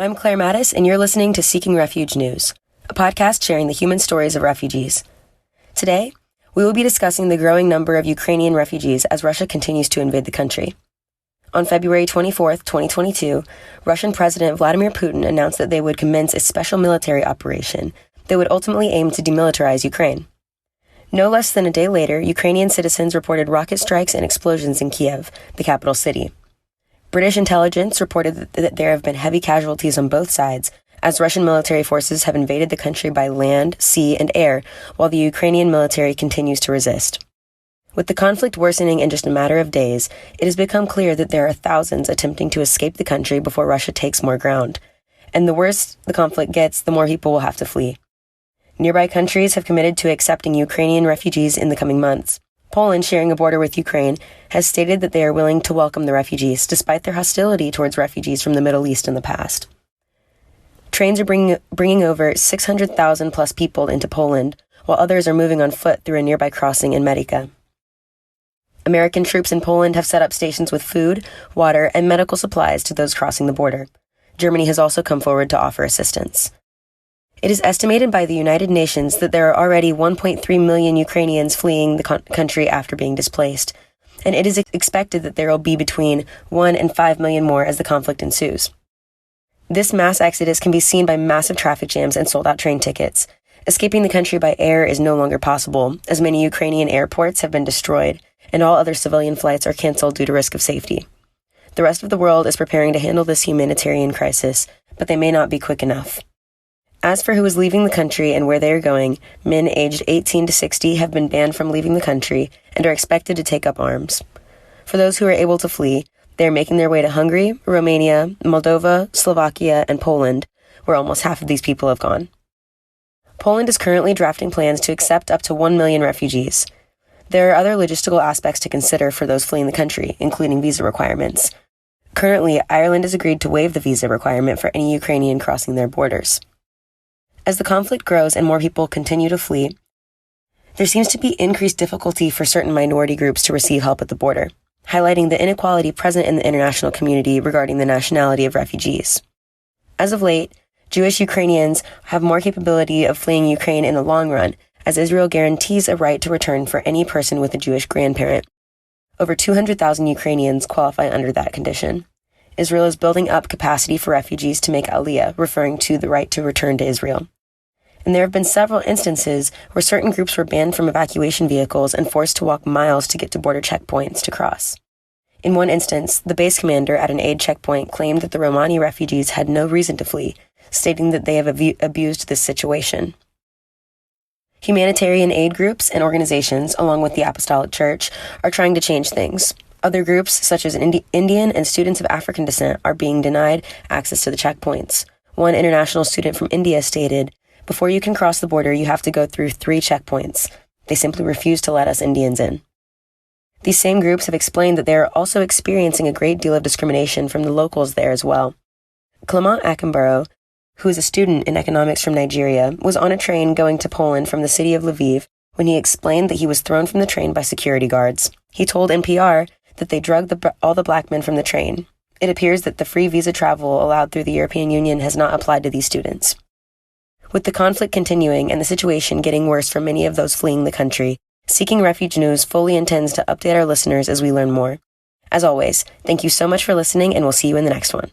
I'm Claire Mattis, and you're listening to Seeking Refuge News, a podcast sharing the human stories of refugees. Today, we will be discussing the growing number of Ukrainian refugees as Russia continues to invade the country. On February 24, 2022, Russian President Vladimir Putin announced that they would commence a special military operation that would ultimately aim to demilitarize Ukraine. No less than a day later, Ukrainian citizens reported rocket strikes and explosions in Kiev, the capital city. British intelligence reported that there have been heavy casualties on both sides, as Russian military forces have invaded the country by land, sea, and air, while the Ukrainian military continues to resist. With the conflict worsening in just a matter of days, it has become clear that there are thousands attempting to escape the country before Russia takes more ground. And the worse the conflict gets, the more people will have to flee. Nearby countries have committed to accepting Ukrainian refugees in the coming months. Poland, sharing a border with Ukraine, has stated that they are willing to welcome the refugees, despite their hostility towards refugees from the Middle East in the past. Trains are bringing over 600,000 plus people into Poland, while others are moving on foot through a nearby crossing in Medica. American troops in Poland have set up stations with food, water, and medical supplies to those crossing the border. Germany has also come forward to offer assistance. It is estimated by the United Nations that there are already 1.3 million Ukrainians fleeing the country after being displaced, and it is expected that there will be between 1 and 5 million more as the conflict ensues. This mass exodus can be seen by massive traffic jams and sold-out train tickets. Escaping the country by air is no longer possible, as many Ukrainian airports have been destroyed, and all other civilian flights are canceled due to risk of safety. The rest of the world is preparing to handle this humanitarian crisis, but they may not be quick enough. As for who is leaving the country and where they are going, men aged 18 to 60 have been banned from leaving the country and are expected to take up arms. For those who are able to flee, they are making their way to Hungary, Romania, Moldova, Slovakia, and Poland, where almost half of these people have gone. Poland is currently drafting plans to accept up to 1 million refugees. There are other logistical aspects to consider for those fleeing the country, including visa requirements. Currently, Ireland has agreed to waive the visa requirement for any Ukrainian crossing their borders. As the conflict grows and more people continue to flee, there seems to be increased difficulty for certain minority groups to receive help at the border, highlighting the inequality present in the international community regarding the nationality of refugees. As of late, Jewish Ukrainians have more capability of fleeing Ukraine in the long run, as Israel guarantees a right to return for any person with a Jewish grandparent. Over 200,000 Ukrainians qualify under that condition. Israel is building up capacity for refugees to make aliyah, referring to the right to return to Israel. And there have been several instances where certain groups were banned from evacuation vehicles and forced to walk miles to get to border checkpoints to cross. In one instance, the base commander at an aid checkpoint claimed that the Romani refugees had no reason to flee, stating that they have abused this situation. Humanitarian aid groups and organizations, along with the Apostolic Church, are trying to change things. Other groups, such as Indian and students of African descent, are being denied access to the checkpoints. One international student from India stated, "Before you can cross the border, you have to go through 3 checkpoints. They simply refuse to let us Indians in." These same groups have explained that they are also experiencing a great deal of discrimination from the locals there as well. Clement Attenborough, who is a student in economics from Nigeria, was on a train going to Poland from the city of Lviv when he explained that he was thrown from the train by security guards. He told NPR that they drugged all the black men from the train. It appears that the free visa travel allowed through the European Union has not applied to these students. With the conflict continuing and the situation getting worse for many of those fleeing the country, Seeking Refuge News fully intends to update our listeners as we learn more. As always, thank you so much for listening, and we'll see you in the next one.